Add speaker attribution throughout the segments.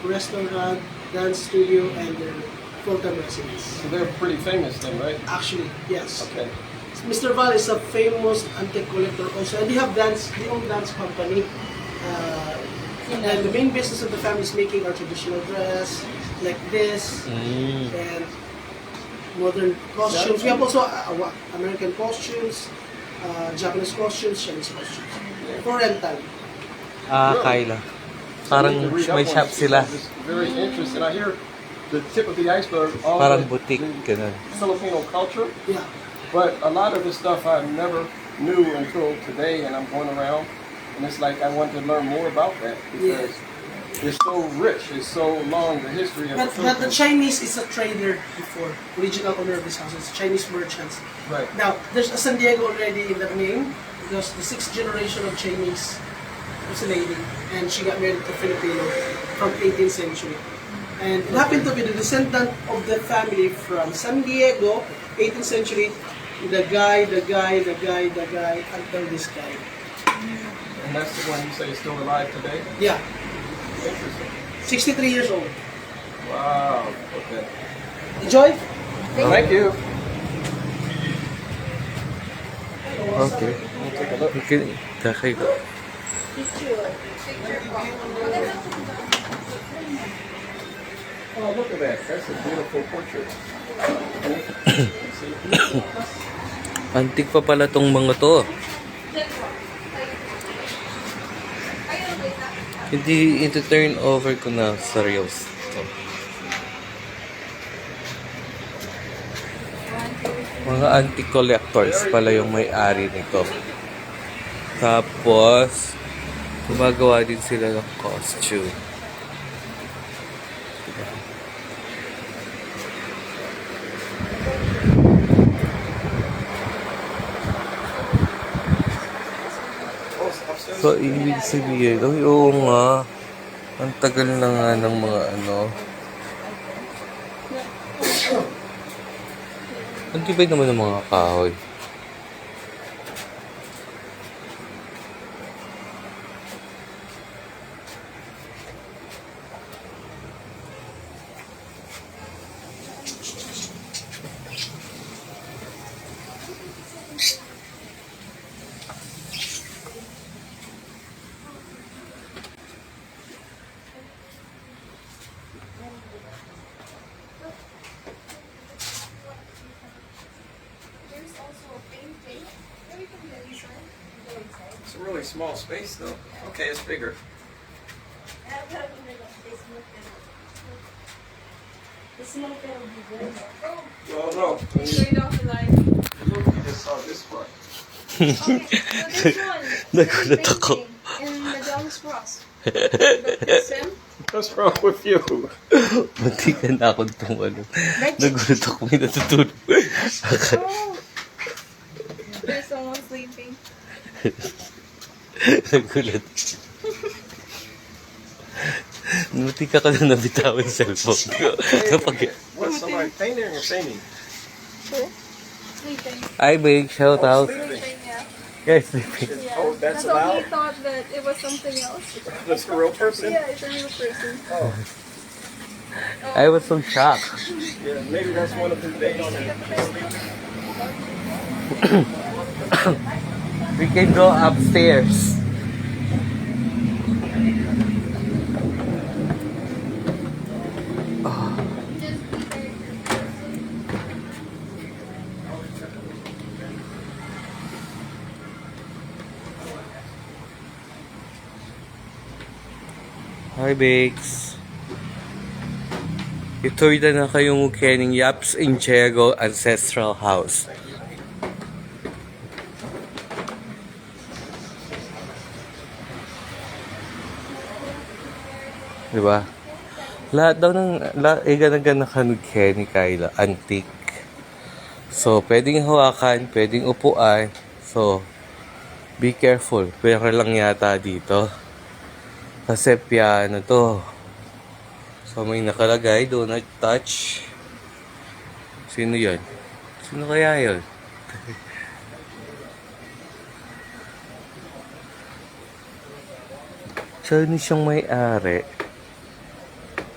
Speaker 1: restaurant, dance studio, and their full-time residence.
Speaker 2: So they're pretty famous then, right?
Speaker 1: Actually, yes.
Speaker 2: Okay.
Speaker 1: Mr. Val is a famous antique collector also, and they own dance company. And the main business of the family is making our traditional dress, like this, and modern costumes. We have also American costumes, Japanese costumes, Chinese costumes. For rental.
Speaker 3: Kyla. Parang
Speaker 2: I need to read up
Speaker 3: may
Speaker 2: on
Speaker 3: shop
Speaker 2: this
Speaker 3: sila.
Speaker 2: because It's very interesting. I hear the tip of the iceberg, all
Speaker 3: Parang
Speaker 2: the
Speaker 3: boutique, ganun.
Speaker 2: Filipino culture,
Speaker 1: Yeah.
Speaker 2: but a lot of the stuff I never knew until today, and I'm going around, and it's like I want to learn more about that because it's so rich, it's so long, the history of
Speaker 1: But the
Speaker 2: Philippines.
Speaker 1: Chinese is a trader before. Original owner of this house is Chinese merchants.
Speaker 2: Right.
Speaker 1: Now, there's a San Diego already in that name because the 6th generation of Chinese was a lady and she got married to a Filipino from 18th century. And it happened to be the descendant of the family from San Diego, 18th century, the guy, until this guy.
Speaker 2: And that's the one you say is still alive today?
Speaker 1: Yeah,
Speaker 2: Interesting.
Speaker 1: 63 years old.
Speaker 2: Wow. Okay.
Speaker 1: Enjoy?
Speaker 2: Thank you.
Speaker 3: Okay.
Speaker 2: We'll take a look.
Speaker 3: Okay. Kakay ko.
Speaker 2: Oh, look at that. That's a beautiful portrait.
Speaker 3: Antik pa pala tong mga to. Hindi ito turn over ko na sa reels. Mga antique collectors pala yung may-ari nito. Tapos, gumagawa din sila ng costume. So, ibig sabihin, oo nga, ang tagal na nga ng mga ano. Ang tibay naman ng mga kahoy.
Speaker 4: There's also a painting. Maybe from the inside. Go inside.
Speaker 2: It's a really small space, though. Okay, it's bigger.
Speaker 4: The smoke will be good. Oh,
Speaker 2: Well, no. When you
Speaker 4: turn off the light.
Speaker 2: look, you just saw this part.
Speaker 4: Okay, so this one.
Speaker 3: Nagulat ako.
Speaker 4: And the Dallas Cross. The Sim.
Speaker 2: What's wrong with you?
Speaker 3: Munti ka na akong tumalo. Nagulat ako, may natutulog.
Speaker 4: Oh. There's someone sleeping.
Speaker 3: Nagulat. Munti ka ka na nabitawan yung cellphone ko. Napag-
Speaker 2: What's somebody painting or painting?
Speaker 4: Sleeping.
Speaker 3: Ay, big shout out.
Speaker 4: Sleeping, yeah.
Speaker 3: Guys, sleeping.
Speaker 4: Yeah.
Speaker 2: Oh, that's
Speaker 4: why
Speaker 2: allowed?
Speaker 4: he thought that it was something else.
Speaker 2: That's a real person?
Speaker 4: Yeah, it's a real person.
Speaker 2: Oh,
Speaker 3: I was so shocked.
Speaker 2: yeah, maybe that's one of his days.
Speaker 3: We can go upstairs. Hi, Bakes. Ito'y na kayong mukening Yaps Inchego Ancestral House. Diba? Lahat daw ng ganagan na kanugke ni Kyla, antique. So, pwedeng hawakan, pwedeng upuan. So, be careful. Pero lang yata dito. Kasi piano to. So, may nakalagay, do not touch. Sino yun? Sino kaya yun? Sino siyang may-ari?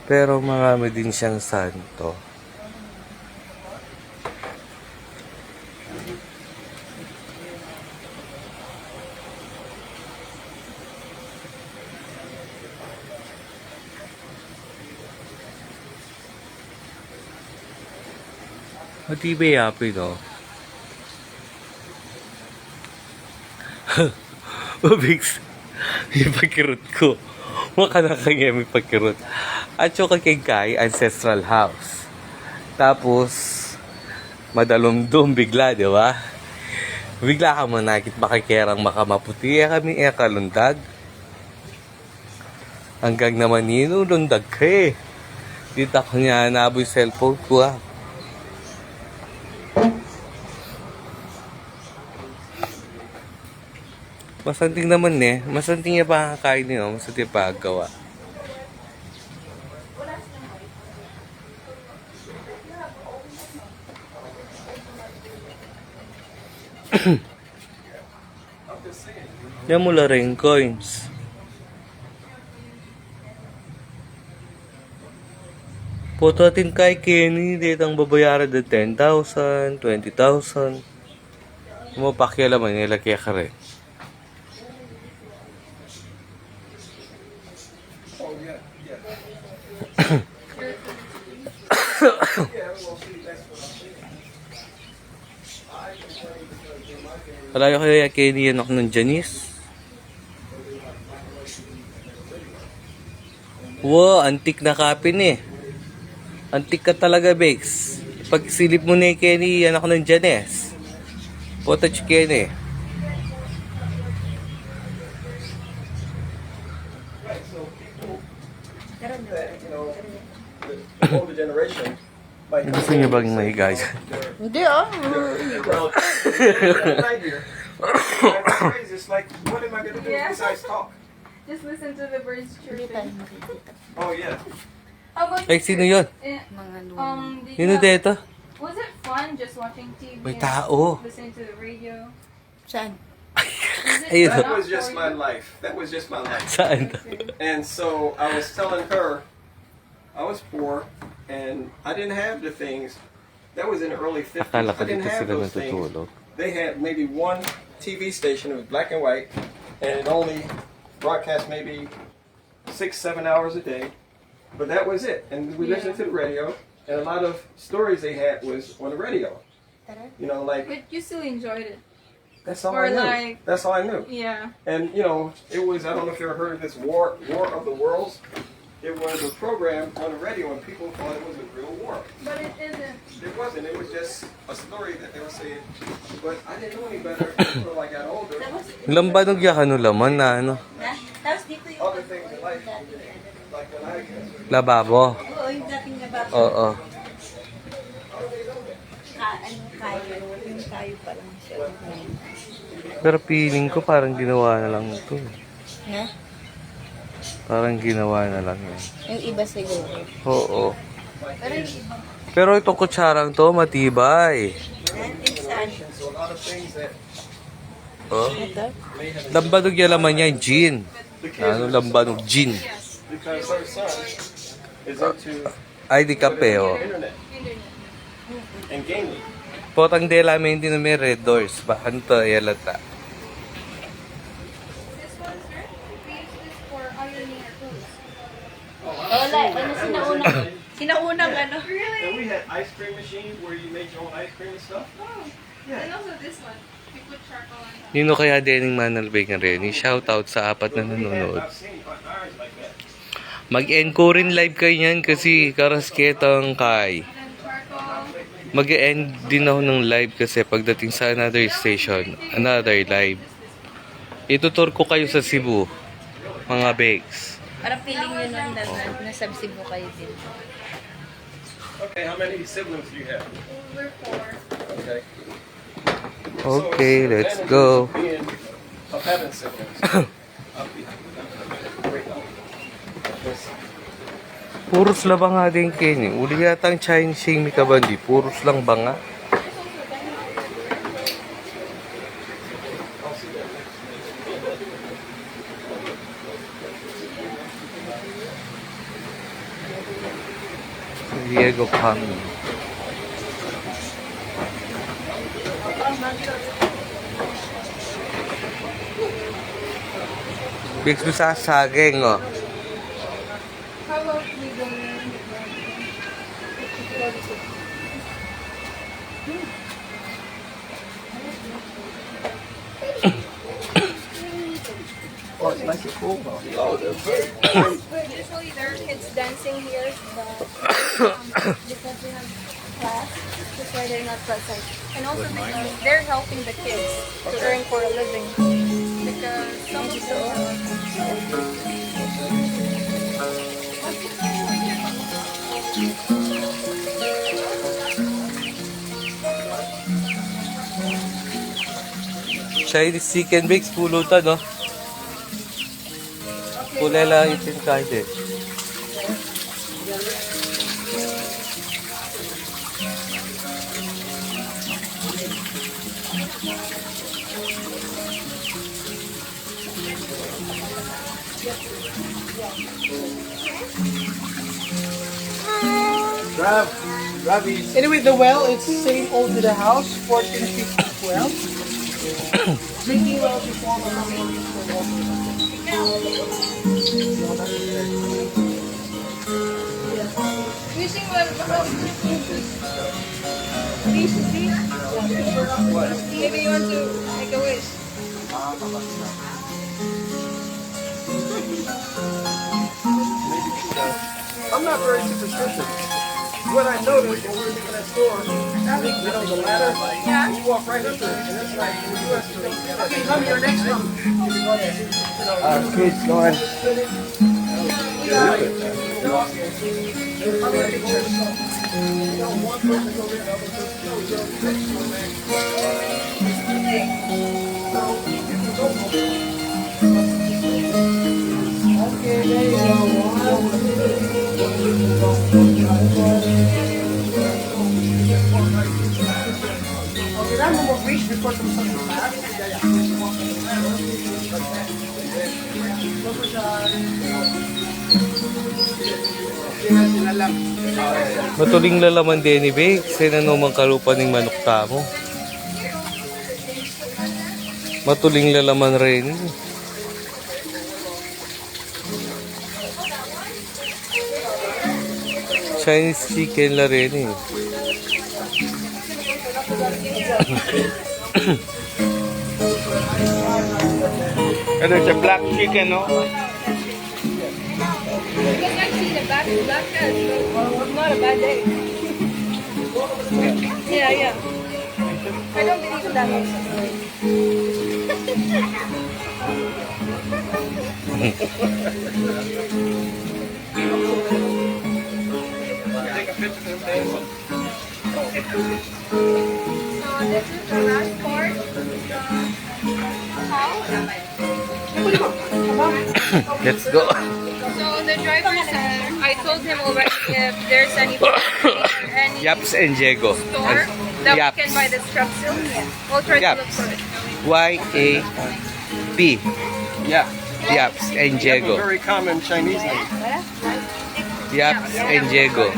Speaker 3: Pero marami din siyang santo. Matibay yapi, no? Mabigs. Yung pagkirot ko. Maka na kanya may pagkirot. At yung kay Ancestral House. Tapos, madalumdum bigla, di ba? Bigla ka manakit makikerang makamaputi. Kami kalundag. Hanggang naman lundag ka eh. Dito ako niya naboy cellphone ko ah. Masanting naman eh. Masanting niya pa kakain niyo. Masanting pa gawa. Yan mula rin coins. Puto atin kay Kenny. Dito ang babayaran na 10,000, 20,000. Mo pakialaman nila kaya ka rin.
Speaker 2: Oh, yeah.
Speaker 3: Malayo kaya Kenny yan ako ng Janice. Wow, antik na kapin eh. Antik ka talaga, Bex. Pag silip mo na Kenny, yan ako ng Janice. Potage Kenny.
Speaker 2: The older generation might
Speaker 3: Gusto niyo bang mahiga dyan?
Speaker 5: Hindi ah.
Speaker 2: well, right here. It's like, what am I going to do besides talk?
Speaker 4: Just listen to the birds
Speaker 5: Hindi tayo
Speaker 4: chirping.
Speaker 5: makikita.
Speaker 2: Oh, yeah.
Speaker 4: How about
Speaker 3: Ay, sino yun?
Speaker 5: Mga lumo.
Speaker 4: did
Speaker 3: Sino
Speaker 4: you have-
Speaker 3: dito?
Speaker 4: Was it fun just watching TV?
Speaker 3: May
Speaker 4: and
Speaker 3: tao.
Speaker 4: Listening to the radio?
Speaker 5: Saan?
Speaker 4: Was it
Speaker 3: Ayun.
Speaker 2: That
Speaker 4: enough
Speaker 2: was just
Speaker 4: for
Speaker 2: my
Speaker 4: you?
Speaker 2: life. That was just my life.
Speaker 3: Saan?
Speaker 2: And so I was telling her, I was poor, and I didn't have the things. That was in the early 50s.
Speaker 3: Akala ko
Speaker 2: I didn't
Speaker 3: dito
Speaker 2: have
Speaker 3: sila
Speaker 2: those things.
Speaker 3: natutulog.
Speaker 2: They had maybe one TV station. It was black and white, and it only broadcast maybe 6-7 hours a day. But that was it. And we listened to the radio, and a lot of stories they had was on the radio.
Speaker 5: Tara.
Speaker 2: You know, like
Speaker 4: But you still enjoyed it.
Speaker 2: that's all
Speaker 4: or
Speaker 2: I knew.
Speaker 4: like-
Speaker 2: That's all I knew.
Speaker 4: Yeah.
Speaker 2: And you know, it was, I don't know if you ever heard of this War of the Worlds. It was a program on the radio, and people thought it was a real war.
Speaker 4: But it isn't.
Speaker 2: It wasn't. It was just a story that they were saying. But I didn't know any better until I got older.
Speaker 3: Lambanog ya kanu laman na ano?
Speaker 5: Tapos dito yung
Speaker 2: Other things in life, like when I
Speaker 3: Lababo.
Speaker 5: Oo, yung dating nabasa.
Speaker 3: Oo.
Speaker 5: Kayo. Yung kayo pa lang siya.
Speaker 3: Pero feeling ko parang ginawa na lang ito.
Speaker 5: Ha?
Speaker 3: Parang ginawa na lang yan.
Speaker 5: Yung iba siguro.
Speaker 3: Oo.
Speaker 5: Pero yung iba.
Speaker 3: Pero itong kutsarang to matibay.
Speaker 5: Yung saan?
Speaker 2: so a lot of things that
Speaker 3: Oh.
Speaker 5: Ito?
Speaker 3: Lambanog ya laman yan, gin.
Speaker 2: the kids
Speaker 3: Ano lambanog gin?
Speaker 2: because her son is into
Speaker 3: Ay di kape oh.
Speaker 2: internet and gaming.
Speaker 3: Potang de la mente na may red doors. Ba anto yalata.
Speaker 4: This one, sir, we use this for ironing our clothes.
Speaker 5: Wala. Ano sinaunang? Sinaunang ano?
Speaker 2: And we had ice cream machines where you make your own ice cream and stuff.
Speaker 4: Oh.
Speaker 2: Yeah.
Speaker 4: And also this one. We put charcoal on top.
Speaker 3: Nino kaya Dening Manalbay nga rin. Shoutout sa apat na nanonood.
Speaker 2: I've seen ours like that.
Speaker 3: Mag-encore rin live kayo niyan kasi karasketang kay.
Speaker 4: And then charcoal.
Speaker 3: Mag-end din ako ng live kasi pagdating sa another station, another live. Itutur ko kayo sa Cebu, mga bakes.
Speaker 5: Parang feeling nyo nun nasabsibo kayo din.
Speaker 2: Okay, how many siblings do you have?
Speaker 4: We're 4.
Speaker 2: Okay.
Speaker 3: Okay,
Speaker 2: So,
Speaker 3: let's
Speaker 2: advantages
Speaker 3: go.
Speaker 2: of being of having siblings. Wait, this.
Speaker 3: Puros lang ba nga din Kenny? Uli yata ang Chinese Shame Kabandi. Puros lang ba nga? Diego Kami. Biggs mo sa saging, oh.
Speaker 4: How about we go?
Speaker 2: Oh, it's nice and cool though.
Speaker 4: Usually there are kids dancing here, but because we have class, that's why they're not present. And also because they're helping the kids to earn for a living. Because some of them
Speaker 3: Chinese chicken Biggs, pulutan, no? Pulela itin kahit eh.
Speaker 2: Grab these.
Speaker 1: Anyway, the well, it's same old to the house, 14 feet deep well. Drinking well before the family for water.
Speaker 4: using well about maybe you want to make a wish.
Speaker 2: I'm not very superstitious. What I noticed when we were in that store, the ladder, you walk right into it, and it's like in the U.S.
Speaker 1: Okay, come here, next one.
Speaker 2: Kids going.
Speaker 1: Okay, there you go. Okay, run mo fish before to sa
Speaker 3: Matuling lalaman din ni Biggs. Sinanumang kalupan ng manok tamo. Matuling lalaman rin. Chinese chicken la rin eh.
Speaker 6: And there's a black chicken, no?
Speaker 4: Because I've seen a black cat, but not a bad day. Yeah. I don't believe in that also. So this is the last part.
Speaker 3: Let's go.
Speaker 4: So the driver said, I told him already if there's any any
Speaker 3: Yaps and Diego.
Speaker 4: store that
Speaker 3: Yaps.
Speaker 4: we can buy the scrub silk. We'll try to look
Speaker 3: Yaps.
Speaker 4: for it.
Speaker 3: Y-A-P.
Speaker 2: Yeah.
Speaker 3: Yaps and
Speaker 2: They have a
Speaker 3: Diego.
Speaker 2: very common Chinese name.
Speaker 3: Yaps and Diego.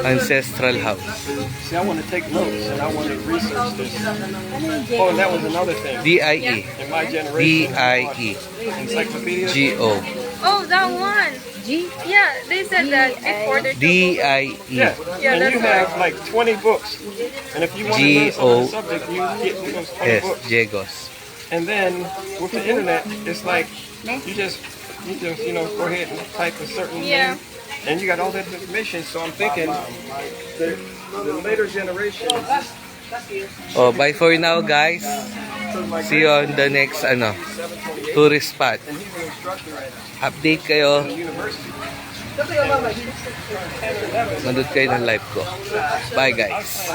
Speaker 3: Ancestral house.
Speaker 2: See, I want to take notes and I want to research this. Oh, and that was another thing.
Speaker 3: D-I-E.
Speaker 2: In my generation,
Speaker 3: D-I-E.
Speaker 2: encyclopedia.
Speaker 3: G-O.
Speaker 4: Oh, that one.
Speaker 5: G?
Speaker 4: Yeah, they said that before there's
Speaker 3: D-I-E.
Speaker 2: Yeah,
Speaker 4: Yeah,
Speaker 2: and
Speaker 4: that's
Speaker 2: you have like 20 books. And if you want to learn some of the subject, you get those 20
Speaker 3: S.
Speaker 2: books.
Speaker 3: Diegos.
Speaker 2: And then with the internet, it's like you just go ahead and type a certain
Speaker 4: Yeah.
Speaker 2: name, and you got all that information. So I'm thinking the later generations.
Speaker 3: Oh, bye for now, guys. See you on the next tourist spot.
Speaker 2: And he's an instructor at
Speaker 3: Update kayo.
Speaker 2: the university.
Speaker 3: Nandun kayo ng live ko. Bye, guys.